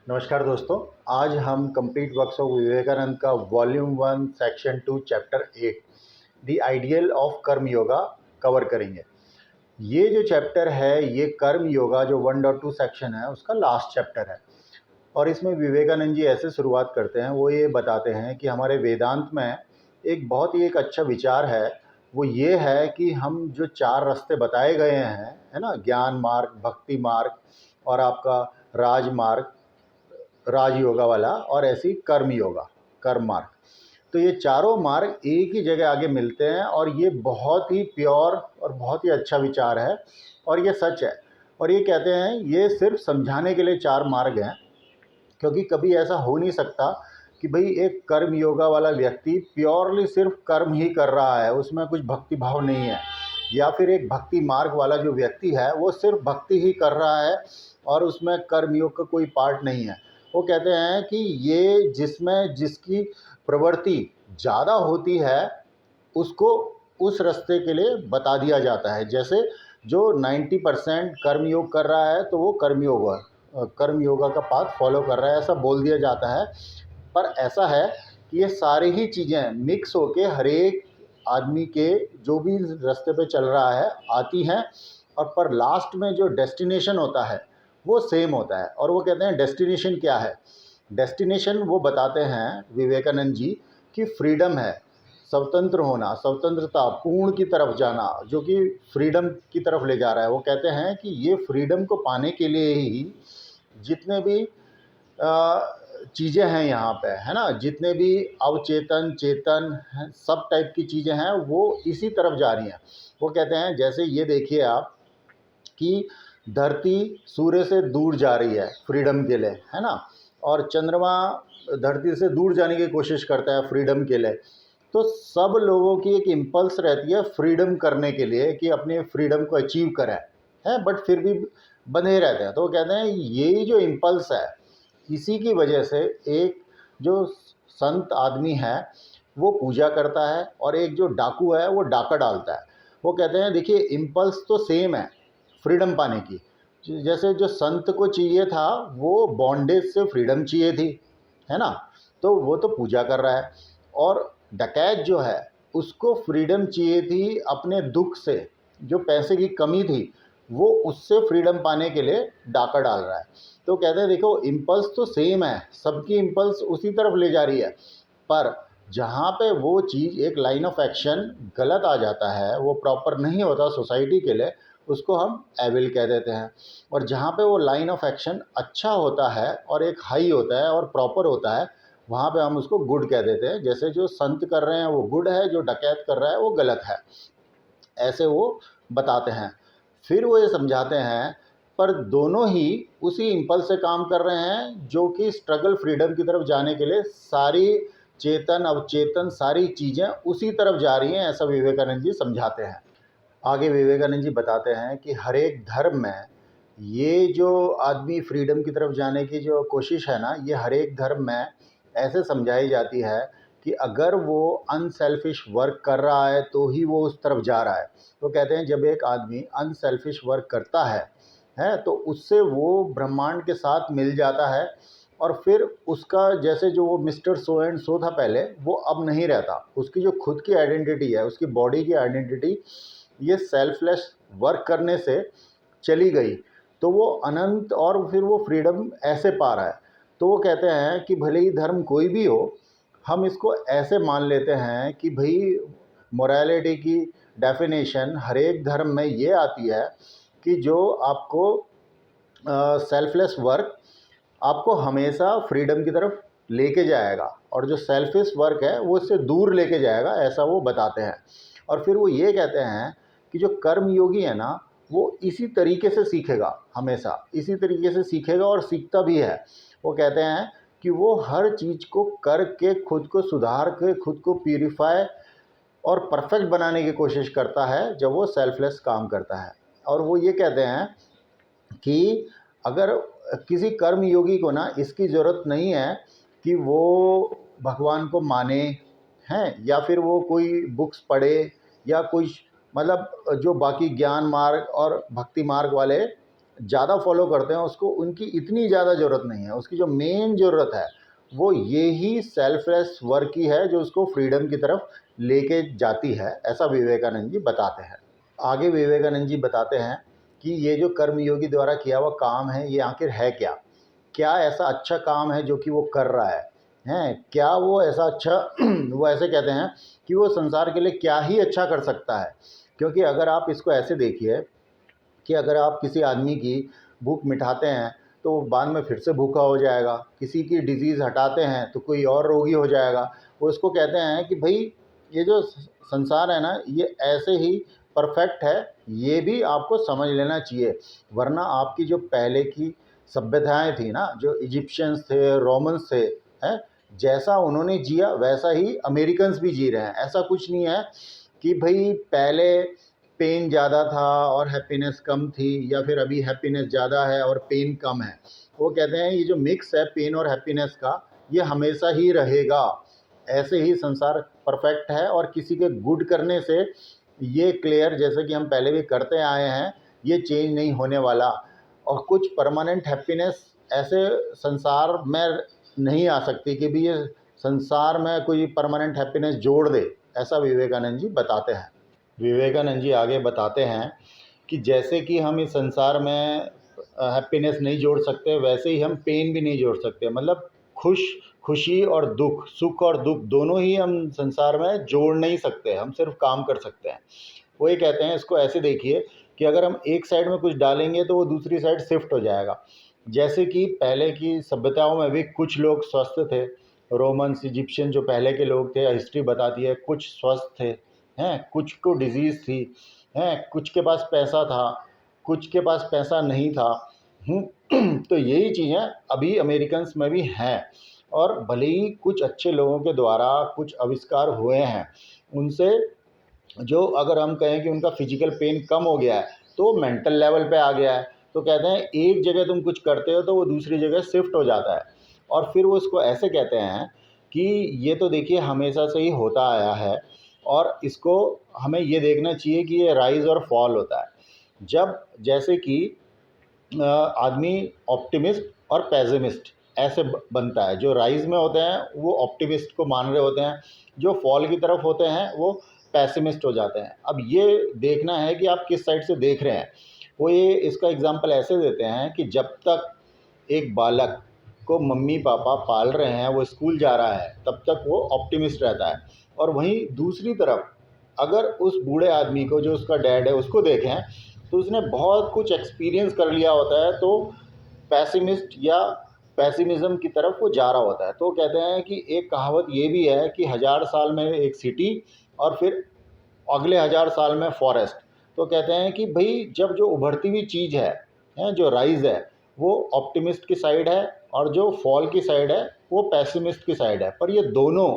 नमस्कार दोस्तों। आज हम कंप्लीट वर्क्स ऑफ विवेकानंद का volume 1 section 2 chapter 8 the ideal of कर्म योगा कवर करेंगे। ये जो चैप्टर है ये कर्म योगा जो 1.2 सेक्शन है उसका लास्ट चैप्टर है। और इसमें विवेकानंद जी ऐसे शुरुआत करते हैं, वो ये बताते हैं कि हमारे वेदांत में एक बहुत ही एक अच्छा विचार है। वो ये है कि हम जो 4 रास्ते बताए गए हैं, है ना, ज्ञान मार्ग, भक्ति मार्ग और आपका राजमार्ग, राजयोगा वाला, और ऐसी कर्म योगा, कर्म मार्ग। तो ये चारों मार्ग एक ही जगह आगे मिलते हैं और ये बहुत ही प्योर और बहुत ही अच्छा विचार है और ये सच है। और ये कहते हैं ये सिर्फ समझाने के लिए 4 मार्ग हैं, क्योंकि कभी ऐसा हो नहीं सकता कि भाई एक कर्म योगा वाला व्यक्ति प्योरली सिर्फ कर्म ही कर रहा है, उसमें कुछ भक्ति भाव नहीं है, या फिर एक भक्ति मार्ग वाला जो व्यक्ति है वो सिर्फ भक्ति ही कर रहा है और उसमें कर्म योग का कोई पार्ट नहीं है। वो कहते हैं कि ये जिसमें जिसकी प्रवृत्ति ज़्यादा होती है उसको उस रास्ते के लिए बता दिया जाता है। जैसे जो 90% कर्म योग कर रहा है तो वो कर्म योगा का पाथ फॉलो कर रहा है, ऐसा बोल दिया जाता है। पर ऐसा है कि ये सारी ही चीज़ें मिक्स होके हर एक आदमी के जो भी रास्ते पे चल रहा है आती हैं, और पर लास्ट में जो डेस्टिनेशन होता है वो सेम होता है। और वो कहते हैं डेस्टिनेशन क्या है। डेस्टिनेशन वो बताते हैं विवेकानंद जी कि फ्रीडम है, स्वतंत्र होना, स्वतंत्रता, पूर्ण की तरफ जाना, जो कि फ्रीडम की तरफ ले जा रहा है। वो कहते हैं कि ये फ्रीडम को पाने के लिए ही जितने भी चीज़ें हैं यहाँ पे, है ना, जितने भी अवचेतन चेतन हैं, सब टाइप की चीज़ें हैं वो इसी तरफ जा रही हैं। वो कहते हैं जैसे ये देखिए आप कि धरती सूर्य से दूर जा रही है फ्रीडम के लिए, है ना, और चंद्रमा धरती से दूर जाने की कोशिश करता है फ्रीडम के लिए। तो सब लोगों की एक इम्पल्स रहती है फ्रीडम करने के लिए कि अपने फ्रीडम को अचीव करें, है, बट फिर भी बंधे रहते हैं। तो वो कहते हैं यही जो इम्पल्स है इसी की वजह से एक जो संत आदमी है वो पूजा करता है और एक जो डाकू है वो डाका डालता है। वो कहते हैं देखिए इम्पल्स तो सेम है फ्रीडम पाने की। जैसे जो संत को चाहिए था वो बॉन्डेज से फ्रीडम चाहिए थी, है ना, तो वो तो पूजा कर रहा है। और डकैत जो है उसको फ्रीडम चाहिए थी अपने दुख से, जो पैसे की कमी थी वो उससे फ्रीडम पाने के लिए डाका डाल रहा है। तो कहते हैं देखो इम्पल्स तो सेम है, सबकी इम्पल्स उसी तरफ ले जा रही है, पर जहाँ पे वो चीज़ एक लाइन ऑफ एक्शन गलत आ जाता है, वो प्रॉपर नहीं होता सोसाइटी के लिए, उसको हम एविल कह देते हैं। और जहाँ पे वो लाइन ऑफ एक्शन अच्छा होता है और एक हाई होता है और प्रॉपर होता है, वहाँ पे हम उसको गुड कह देते हैं। जैसे जो संत कर रहे हैं वो गुड है, जो डकैत कर रहा है वो गलत है, ऐसे वो बताते हैं। फिर वो ये समझाते हैं पर दोनों ही उसी इम्पल्स से काम कर रहे हैं जो कि स्ट्रगल फ्रीडम की तरफ जाने के लिए सारी चेतन अवचेतन सारी चीज़ें उसी तरफ जा रही हैं, ऐसा विवेकानंद जी समझाते हैं। आगे विवेकानंद जी बताते हैं कि हर एक धर्म में ये जो आदमी फ्रीडम की तरफ जाने की जो कोशिश है ना, ये हर एक धर्म में ऐसे समझाई जाती है कि अगर वो अनसेल्फिश वर्क कर रहा है तो ही वो उस तरफ जा रहा है। तो कहते हैं जब एक आदमी अनसेल्फिश वर्क करता है तो उससे वो ब्रह्मांड के साथ मिल जाता है, और फिर उसका जैसे जो वो मिस्टर सो एंड सो था पहले वो अब नहीं रहता। उसकी जो खुद की आइडेंटिटी है, उसकी बॉडी की आइडेंटिटी ये सेल्फलेस वर्क करने से चली गई, तो वो अनंत और फिर वो फ्रीडम ऐसे पा रहा है। तो वो कहते हैं कि भले ही धर्म कोई भी हो, हम इसको ऐसे मान लेते हैं कि भाई मोरालिटी की डेफिनेशन हर एक धर्म में ये आती है कि जो आपको सेल्फलेस वर्क आपको हमेशा फ्रीडम की तरफ लेके जाएगा, और जो सेल्फिश वर्क है वो इससे दूर लेके जाएगा, ऐसा वो बताते हैं। और फिर वो ये कहते हैं कि जो कर्म योगी है ना वो इसी तरीके से सीखेगा, हमेशा इसी तरीके से सीखेगा और सीखता भी है। वो कहते हैं कि वो हर चीज़ को करके खुद को सुधार के खुद को प्यूरिफाई और परफेक्ट बनाने की कोशिश करता है जब वो सेल्फलेस काम करता है। और वो ये कहते हैं कि अगर किसी कर्म योगी को ना इसकी ज़रूरत नहीं है कि वो भगवान को माने, हैं, या फिर वो कोई बुक्स पढ़े या कुछ, मतलब जो बाकी ज्ञान मार्ग और भक्ति मार्ग वाले ज़्यादा फॉलो करते हैं उसको, उनकी इतनी ज़्यादा ज़रूरत नहीं है। उसकी जो मेन ज़रूरत है वो ये ही सेल्फलेस वर्क की है जो उसको फ्रीडम की तरफ लेके जाती है, ऐसा विवेकानंद जी बताते हैं। आगे विवेकानंद जी बताते हैं कि ये जो कर्मयोगी द्वारा किया हुआ काम है ये आखिर है क्या? क्या ऐसा अच्छा काम है जो कि वो कर रहा है? हैं? क्या वो ऐसा अच्छा वो ऐसे कहते हैं कि वो संसार के लिए क्या ही अच्छा कर सकता है? क्योंकि अगर आप इसको ऐसे देखिए कि अगर आप किसी आदमी की भूख मिटाते हैं तो वो बाद में फिर से भूखा हो जाएगा, किसी की डिज़ीज़ हटाते हैं तो कोई और रोगी हो जाएगा। वो इसको कहते हैं कि भाई ये जो संसार है ना ये ऐसे ही परफेक्ट है, ये भी आपको समझ लेना चाहिए। वरना आपकी जो पहले की सभ्यताएँ थी ना, जो इजिप्शियंस थे, रोमन्स थे, हैं? जैसा उन्होंने जिया वैसा ही अमेरिकन्स भी जी रहे हैं। ऐसा कुछ नहीं है कि भई पहले पेन ज़्यादा था और हैप्पीनेस कम थी, या फिर अभी हैप्पीनेस ज़्यादा है और पेन कम है। वो कहते हैं ये जो मिक्स है पेन और हैप्पीनेस का, ये हमेशा ही रहेगा। ऐसे ही संसार परफेक्ट है और किसी के गुड करने से ये क्लियर, जैसे कि हम पहले भी करते आए हैं, ये चेंज नहीं होने वाला। और कुछ परमानेंट हैप्पीनेस ऐसे संसार में नहीं आ सकती कि भी ये संसार में कोई परमानेंट हैप्पीनेस जोड़ दे, ऐसा विवेकानंद जी बताते हैं। विवेकानंद जी आगे बताते हैं कि जैसे कि हम इस संसार में हैप्पीनेस नहीं जोड़ सकते, वैसे ही हम पेन भी नहीं जोड़ सकते। मतलब खुशी और दुख, सुख और दुख दोनों ही हम संसार में जोड़ नहीं सकते, हम सिर्फ काम कर सकते हैं। वो ये कहते हैं, इसको ऐसे देखिए कि अगर हम एक साइड में कुछ डालेंगे तो वो दूसरी साइड शिफ्ट हो जाएगा। जैसे कि पहले की सभ्यताओं में भी कुछ लोग स्वस्थ थे, रोमन्स, इजिप्शियन जो पहले के लोग थे, हिस्ट्री बताती है, कुछ स्वस्थ थे, हैं, कुछ को डिजीज़ थी, हैं, कुछ के पास पैसा था, कुछ के पास पैसा नहीं था। तो यही चीज़ें अभी अमेरिकन्स में भी हैं। और भले ही कुछ अच्छे लोगों के द्वारा कुछ आविष्कार हुए हैं, उनसे जो अगर हम कहें कि उनका फिजिकल पेन कम हो गया है तो मेंटल लेवल पे आ गया है। तो कहते हैं एक जगह तुम कुछ करते हो तो वो दूसरी जगह शिफ्ट हो जाता है। और फिर वो इसको ऐसे कहते हैं कि ये तो देखिए हमेशा से ही होता आया है, और इसको हमें ये देखना चाहिए कि ये राइज़ और फॉल होता है। जब जैसे कि आदमी ऑप्टिमिस्ट और पेसिमिस्ट ऐसे बनता है। जो राइज़ में होते हैं वो ऑप्टिमिस्ट को मान रहे होते हैं, जो फॉल की तरफ होते हैं वो पेसिमिस्ट हो जाते हैं। अब ये देखना है कि आप किस साइड से देख रहे हैं। वो ये इसका एग्ज़ाम्पल ऐसे देते हैं कि जब तक एक बालक को मम्मी पापा पाल रहे हैं, वो स्कूल जा रहा है, तब तक वो ऑप्टिमिस्ट रहता है। और वहीं दूसरी तरफ अगर उस बूढ़े आदमी को, जो उसका डैड है, उसको देखें तो उसने बहुत कुछ एक्सपीरियंस कर लिया होता है, तो पेसिमिस्ट या पेसिमिज़्म की तरफ वो जा रहा होता है। तो कहते हैं कि एक कहावत ये भी है कि 1000 साल में एक सिटी और फिर अगले 1000 साल में फॉरेस्ट। तो कहते हैं कि भई जब जो उभरती हुई चीज़ है, जो राइज़ है, वो ऑप्टिमिस्ट की साइड है, और जो फॉल की साइड है वो पेसिमिस्ट की साइड है। पर ये दोनों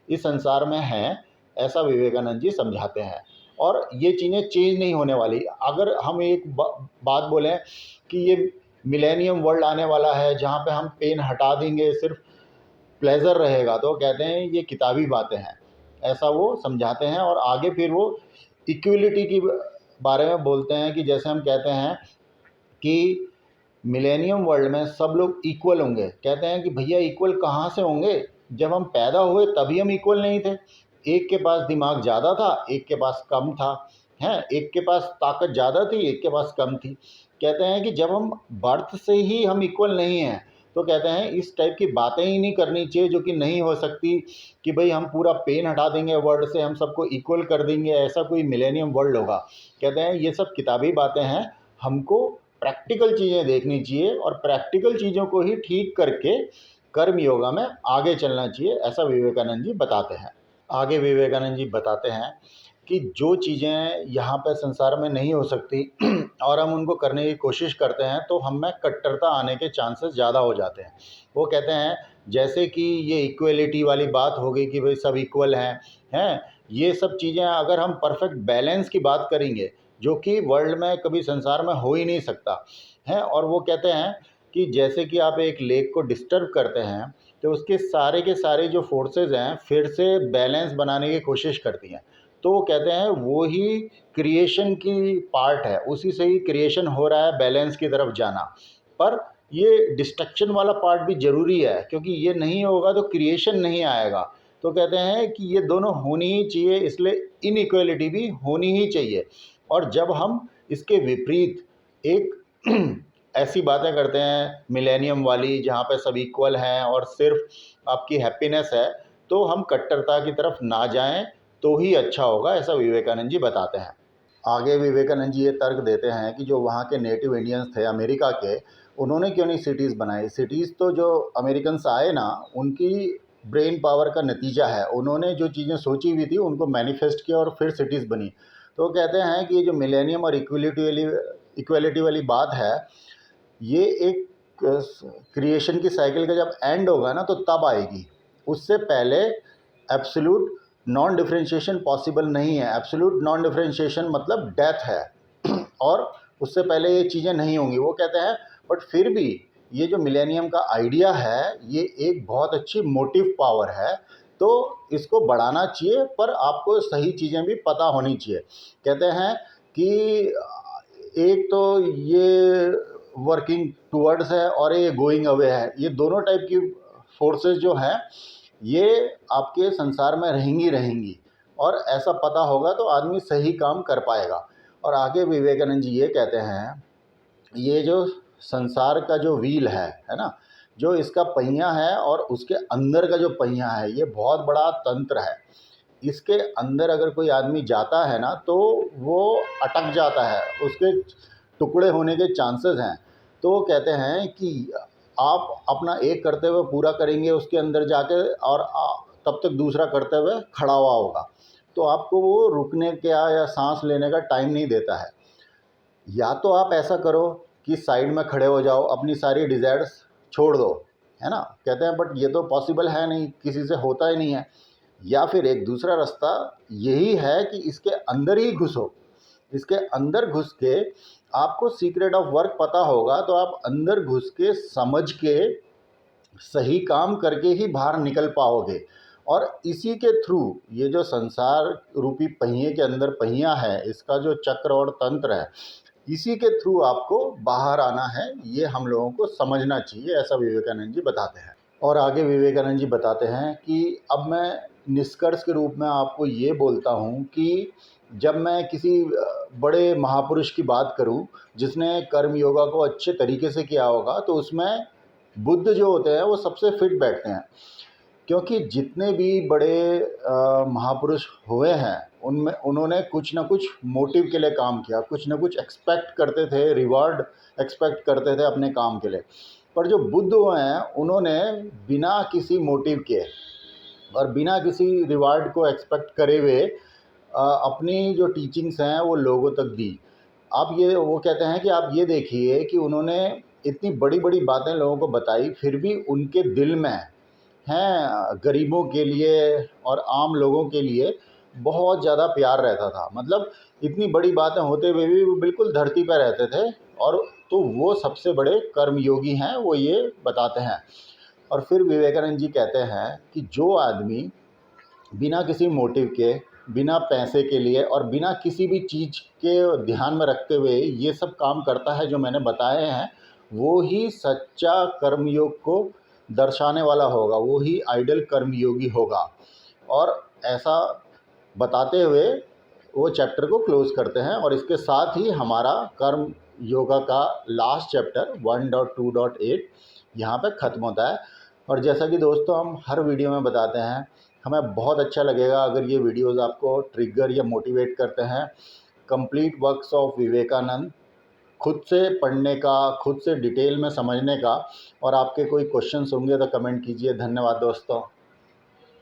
इस संसार में हैं, ऐसा विवेकानंद जी समझाते हैं। और ये चीज़ें चेंज नहीं होने वाली। अगर हम एक बात बोलें कि ये मिलेनियम वर्ल्ड आने वाला है जहाँ पे हम पेन हटा देंगे, सिर्फ प्लेज़र रहेगा, तो कहते हैं ये किताबी बातें हैं, ऐसा वो समझाते हैं। और आगे फिर वो इक्वलिटी की बारे में बोलते हैं कि जैसे हम कहते हैं कि मिलेनियम वर्ल्ड में सब लोग इक्वल होंगे। कहते हैं कि भैया इक्वल कहाँ से होंगे, जब हम पैदा हुए तभी हम इक्वल नहीं थे। एक के पास दिमाग ज़्यादा था, एक के पास कम था, हैं, एक के पास ताकत ज़्यादा थी, एक के पास कम थी। कहते हैं कि जब हम बर्थ से ही हम इक्वल नहीं हैं, तो कहते हैं इस टाइप की बातें ही नहीं करनी चाहिए जो कि नहीं हो सकती, कि भाई हम पूरा पेन हटा देंगे वर्ल्ड से, हम सबको इक्वल कर देंगे, ऐसा कोई मिलेनियम वर्ल्ड होगा। कहते हैं ये सब किताबी बातें हैं, हमको प्रैक्टिकल चीज़ें देखनी चाहिए और प्रैक्टिकल चीज़ों को ही ठीक करके कर्म योगा में आगे चलना चाहिए, ऐसा विवेकानंद जी बताते हैं। आगे विवेकानंद जी बताते हैं कि जो चीज़ें यहाँ पे संसार में नहीं हो सकती और हम उनको करने की कोशिश करते हैं तो हम में कट्टरता आने के चांसेस ज़्यादा हो जाते हैं। वो कहते हैं जैसे कि ये इक्वलिटी वाली बात हो गई कि भाई सब इक्वल हैं, ये सब चीज़ें अगर हम परफेक्ट बैलेंस की बात करेंगे, जो कि वर्ल्ड में कभी संसार में हो ही नहीं सकता है। और वो कहते हैं कि जैसे कि आप एक लेक को डिस्टर्ब करते हैं तो उसके सारे के सारे जो फोर्सेस हैं फिर से बैलेंस बनाने की कोशिश करती हैं। तो वो कहते हैं वो ही क्रिएशन की पार्ट है, उसी से ही क्रिएशन हो रहा है, बैलेंस की तरफ जाना। पर ये डिस्ट्रक्शन वाला पार्ट भी ज़रूरी है, क्योंकि ये नहीं होगा तो क्रिएशन नहीं आएगा। तो कहते हैं कि ये दोनों होनी ही चाहिए, इसलिए इनइक्वालिटी भी होनी ही चाहिए। और जब हम इसके विपरीत एक ऐसी बातें करते हैं मिलेनियम वाली, जहाँ पे सब इक्वल हैं और सिर्फ आपकी हैप्पीनेस है, तो हम कट्टरता की तरफ ना जाएं तो ही अच्छा होगा, ऐसा विवेकानंद जी बताते हैं। आगे विवेकानंद जी ये तर्क देते हैं कि जो वहाँ के नेटिव इंडियंस थे अमेरिका के, उन्होंने क्यों नहीं सिटीज़ बनाई। सिटीज़ तो जो अमेरिकन्स आए ना, उनकी ब्रेन पावर का नतीजा है। उन्होंने जो चीज़ें सोची हुई थी उनको मैनिफेस्ट किया और फिर सिटीज़ बनी। तो वो कहते हैं कि ये जो मिलेनियम और इक्वलिटी वाली बात है, ये एक क्रिएशन की साइकिल का जब एंड होगा ना तो तब आएगी। उससे पहले एब्सोल्यूट नॉन डिफरेंशिएशन पॉसिबल नहीं है। एब्सोल्यूट नॉन डिफरेंशिएशन मतलब डेथ है और उससे पहले ये चीज़ें नहीं होंगी। वो कहते हैं बट फिर भी ये जो मिलेनियम का आइडिया है ये एक बहुत अच्छी मोटिव पावर है, तो इसको बढ़ाना चाहिए, पर आपको सही चीज़ें भी पता होनी चाहिए। कहते हैं कि एक तो ये वर्किंग टूवर्ड्स है और ये गोइंग अवे है। ये दोनों टाइप की फोर्सेस जो हैं ये आपके संसार में रहेंगी और ऐसा पता होगा तो आदमी सही काम कर पाएगा। और आगे विवेकानंद जी ये कहते हैं, ये जो संसार का जो व्हील है ना, जो इसका पहिया है और उसके अंदर का जो पहिया है, ये बहुत बड़ा तंत्र है। इसके अंदर अगर कोई आदमी जाता है ना तो वो अटक जाता है, उसके टुकड़े होने के चांसेस हैं। तो वो कहते हैं कि आप अपना एक करते हुए पूरा करेंगे उसके अंदर जाके, और तब तक दूसरा करते हुए खड़ा हुआ होगा, तो आपको वो रुकने का या सांस लेने का टाइम नहीं देता है। या तो आप ऐसा करो कि साइड में खड़े हो जाओ, अपनी सारी डिज़ायर्स छोड़ दो, है ना। कहते हैं बट ये तो पॉसिबल है नहीं, किसी से होता ही नहीं है। या फिर एक दूसरा रास्ता यही है कि इसके अंदर ही घुसो। इसके अंदर घुस के आपको सीक्रेट ऑफ वर्क पता होगा तो आप अंदर घुस के समझ के सही काम करके ही बाहर निकल पाओगे। और इसी के थ्रू ये जो संसार रूपी पहिए के अंदर पहिया है, इसका जो चक्र और तंत्र है, इसी के थ्रू आपको बाहर आना है। ये हम लोगों को समझना चाहिए, ऐसा विवेकानंद जी बताते हैं। और आगे विवेकानंद जी बताते हैं कि अब मैं निष्कर्ष के रूप में आपको ये बोलता हूँ कि जब मैं किसी बड़े महापुरुष की बात करूँ जिसने कर्म योगा को अच्छे तरीके से किया होगा, तो उसमें बुद्ध जो होते हैं वो सबसे फिट बैठते हैं। क्योंकि जितने भी बड़े महापुरुष हुए हैं उनमें उन्होंने कुछ ना कुछ मोटिव के लिए काम किया, कुछ ना कुछ एक्सपेक्ट करते थे, रिवॉर्ड एक्सपेक्ट करते थे अपने काम के लिए। पर जो बुद्ध हुए हैं उन्होंने बिना किसी मोटिव के और बिना किसी रिवार्ड को एक्सपेक्ट करे हुए अपनी जो टीचिंग्स हैं वो लोगों तक दी। आप ये वो कहते हैं कि आप ये देखिए कि उन्होंने इतनी बड़ी बड़ी बातें लोगों को बताई, फिर भी उनके दिल में हैं गरीबों के लिए और आम लोगों के लिए बहुत ज़्यादा प्यार रहता था। मतलब इतनी बड़ी बातें होते हुए भी वो बिल्कुल धरती पर रहते थे। और तो वो सबसे बड़े कर्मयोगी हैं, वो ये बताते हैं। और फिर विवेकानंद जी कहते हैं कि जो आदमी बिना किसी मोटिव के, बिना पैसे के लिए और बिना किसी भी चीज़ के ध्यान में रखते हुए ये सब काम करता है जो मैंने बताए हैं, वो ही सच्चा कर्मयोग को दर्शाने वाला होगा, वो ही आइडल कर्मयोगी होगा। और ऐसा बताते हुए वो चैप्टर को क्लोज़ करते हैं और इसके साथ ही हमारा कर्म योगा का लास्ट चैप्टर 1.2.8 यहाँ पे ख़त्म होता है। और जैसा कि दोस्तों हम हर वीडियो में बताते हैं, हमें बहुत अच्छा लगेगा अगर ये वीडियोज़ आपको ट्रिगर या मोटिवेट करते हैं कंप्लीट वर्क्स ऑफ विवेकानंद खुद से पढ़ने का, खुद से डिटेल में समझने का। और आपके कोई क्वेश्चंस होंगे तो कमेंट कीजिए। धन्यवाद दोस्तों।